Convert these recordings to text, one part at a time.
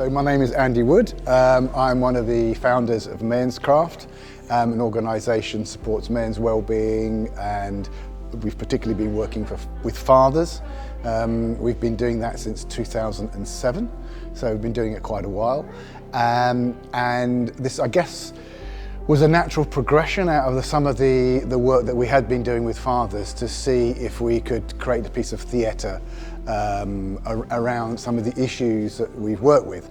So my name is Andy Wood. I'm one of the founders of Men's Craft, an organisation that supports men's well-being, and we've particularly been working with fathers. We've been doing that since 2007, so we've been doing it quite a while. And this, I guess, was a natural progression out of some of the work that we had been doing with fathers to see if we could create a piece of theatre around some of the issues that we've worked with.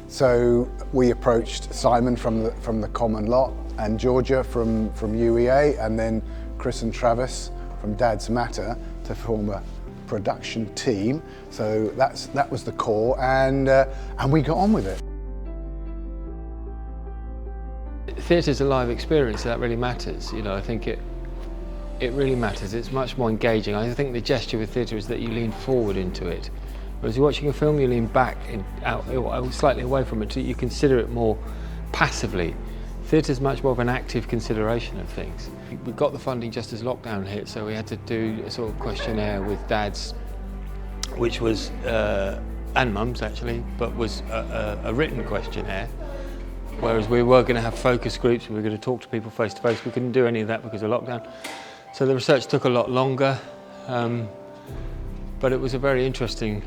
So we approached Simon from the Common Lot, and Georgia from UEA, and then Chris and Travis from Dad's Matter to form a production team. So that was the core, and we got on with it. Theatre's a live experience, so that really matters. You know, I think it really matters. It's much more engaging. I think the gesture with theatre is that you lean forward into it. Whereas you're watching a film, you lean back, out slightly away from it, so you consider it more passively. Theatre's much more of an active consideration of things. We got the funding just as lockdown hit, so we had to do a sort of questionnaire with dads, which was, and mums actually, but was a written questionnaire. Whereas we were going to have focus groups, we were going to talk to people face to face. We couldn't do any of that because of lockdown. So the research took a lot longer, but it was a very interesting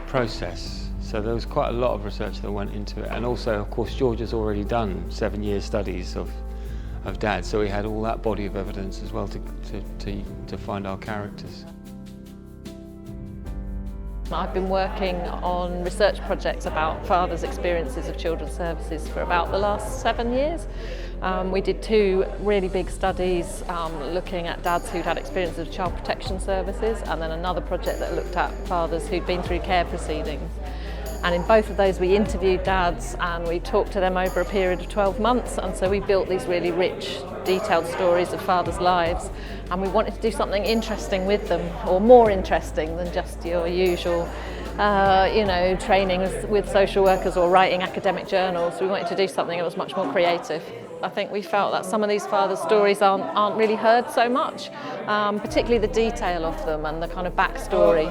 process. So there was quite a lot of research that went into it. And also, of course, George has already done 7-year studies of Dad, so we had all that body of evidence as well to find our characters. I've been working on research projects about fathers' experiences of children's services for about the last 7 years. We did 2 really big studies looking at dads who'd had experience of child protection services, and then another project that looked at fathers who'd been through care proceedings. And in both of those we interviewed dads and we talked to them over a period of 12 months, and so we built these really rich, detailed stories of fathers' lives, and we wanted to do something interesting with them, or more interesting than just your usual training with social workers or writing academic journals. We wanted to do something that was much more creative. I think we felt that some of these fathers' stories aren't really heard so much, particularly the detail of them and the kind of backstory.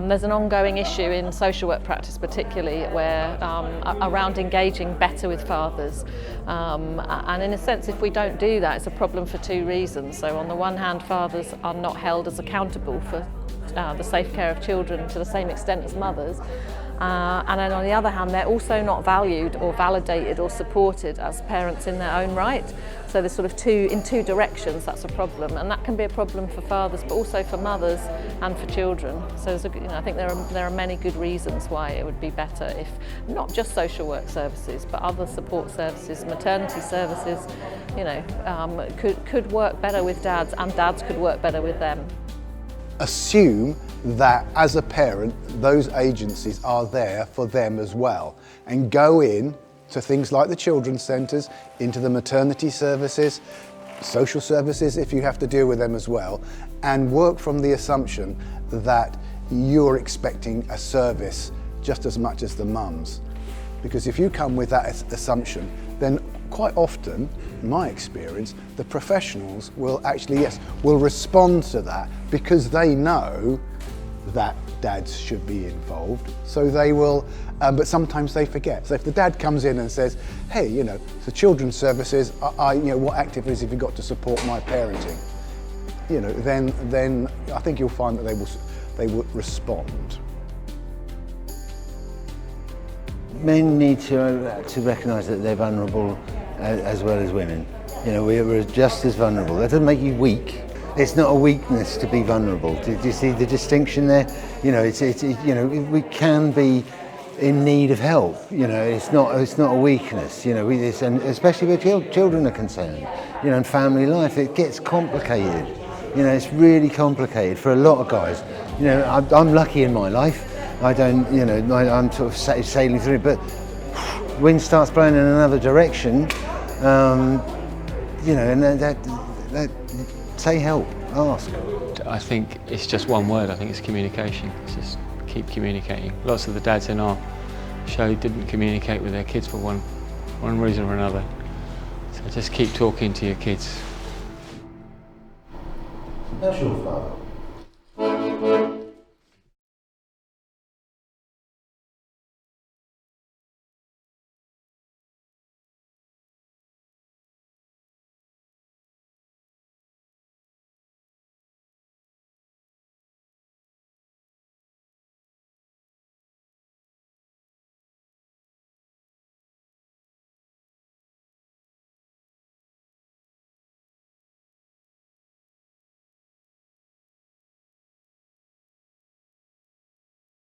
There's an ongoing issue in social work practice particularly where around engaging better with fathers, and in a sense if we don't do that it's a problem for 2 reasons. So on the one hand, fathers are not held as accountable for the safe care of children to the same extent as mothers. And then on the other hand, they're also not valued or validated or supported as parents in their own right. So there's sort of in two directions that's a problem, and that can be a problem for fathers but also for mothers and for children. So I think there are many good reasons why it would be better if not just social work services but other support services, maternity services, could work better with dads, and dads could work better with them. Assume that as a parent, those agencies are there for them as well, and go in to things like the children's centres, into the maternity services, social services if you have to deal with them as well, and work from the assumption that you're expecting a service just as much as the mums. Because if you come with that assumption, then quite often, in my experience, the professionals will actually, will respond to that because they know that dads should be involved. So they will, but sometimes they forget. So if the dad comes in and says, hey, the children's services, what activities have you got to support my parenting? Then I think you'll find that they will respond. Men need to recognise that they're vulnerable as well as women. We're just as vulnerable. That doesn't make you weak. It's not a weakness to be vulnerable. Do you see the distinction there? We can be in need of help. It's not a weakness. And especially where children are concerned. And family life, it gets complicated. It's really complicated for a lot of guys. I'm lucky in my life. I don't, I'm sort of sailing through, but wind starts blowing in another direction, and that say help, ask. I think it's just one word. I think it's communication. It's just keep communicating. Lots of the dads in our show didn't communicate with their kids for one reason or another. So just keep talking to your kids. How's your father?